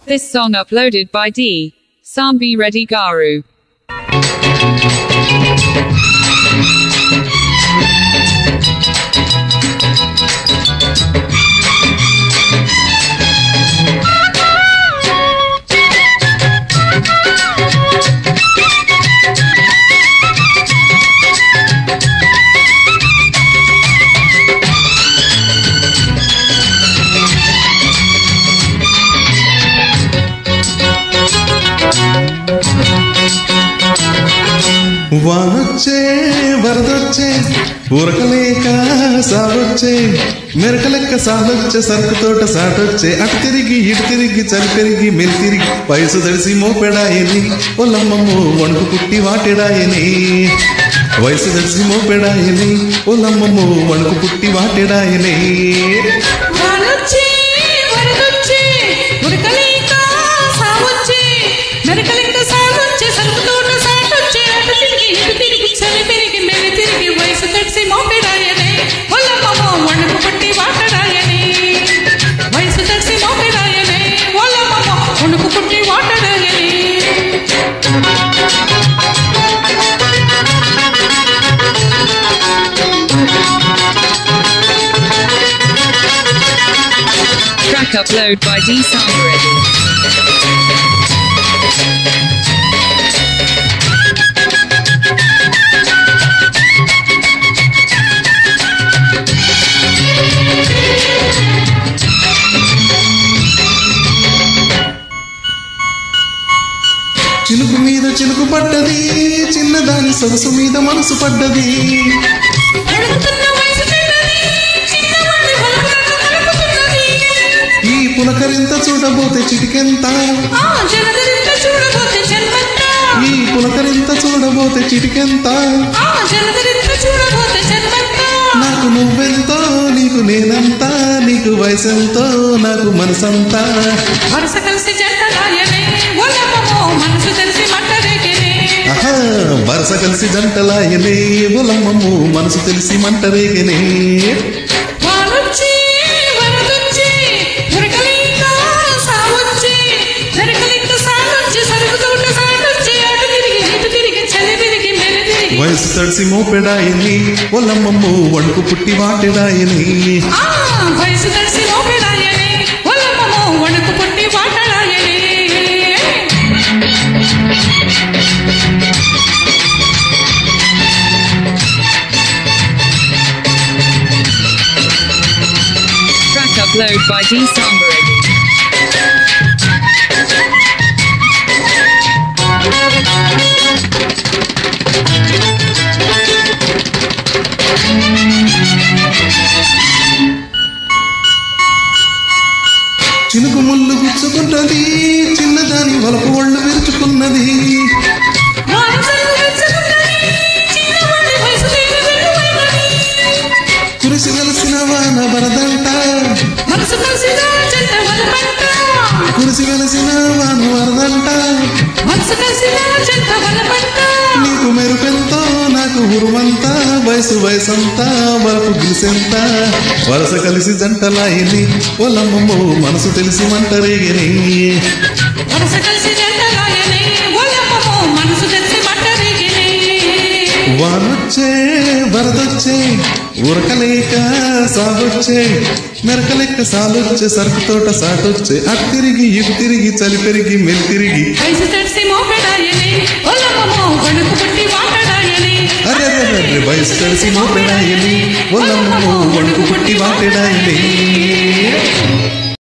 This song uploaded by D. Sambi Reddy Garu. వానొచ్చే వరదొచ్చే ఊరకలేక సాగొచ్చే మెరకలెక్క సాగొచ్చే సరుకు తోట సాటొచ్చే అటు తిరిగి ఇటు తిరిగి చలి పెరిగి మెలి తిరిగి వయసు తడిసి మోపెడాయని ఒల్లమ్మమ్మో వణుకు పుట్టి వాటెడాయని వయసు తడిసి మోపెడాయని ఒల్లమ్మమ్మో వణుకు పుట్టి వాటెడాయని Track upload by D. Sambi Reddy. చిలుకు మీద చిలుకు పడ్డది చిన్నదాని సొగసు మీద మనసు పడ్డది ఈ పులకరింత చూడబోతే చిటికెంత ఈ పులకరింత చూడబోతే చిటికెంత నాకు నువ్వెంతో నీకు నేనంతా నీకు వయసెంతో నాకు మనసంతా వరుస కలిసి జంటలాయనే ఒలమ్మో మనసు తెలిసి మంటరేగనే ఆహా వరుస కలిసి జంటలాయనే ఒలమ్మో మనసు తెలిసి మంటరేగనే వానొచ్చి వరదొచ్చి ఉరకలేక సావొచ్చి మెరకలేక సాగొచ్చి సరుకు తోట సాటొచ్చి అటు తిరిగి ఇటు తిరిగి చలి తిరిగి మెలి తిరిగి వయసు తడిసి మోపెడాయని ఒలమ్మో వణుకు పుట్టి వాటెడాయని వయసు తడిసి మోపెడాయని ఒలమ్మో వణుకు పుట్టి వాటడాయని Track upload by D. Sambi Reddy. చినుకు ముళ్ళు గుచ్చుకుంటది చిన్నదాని వలపు ఒళ్ళు విరుచుకున్నది కురిసి వెలసిన వాన వరదంట కురిసి వెలసిన వాన వరదంట నీకు మెరుపెంతో నాకు ఉరువంతా వయసు వయసంతా వరపు గిలిసెంత వరస కలిసి జంటలాయని ఒలమ్మమ్మో మనసు తెలిసి మంటరేగని వానొచ్చే వరదొచ్చే ఉరకలేక సాగొచ్చే మెరకలెక్క సాలొచ్చే సరుకు తోట సాటొచ్చే అటు తిరిగి ఇటు తిరిగి చలి పెరిగి మెలి తిరిగి అరే వయసు తడిసి మోపెడాయని ఒలమ్మో వణుకు పుట్టి వాటెడాయని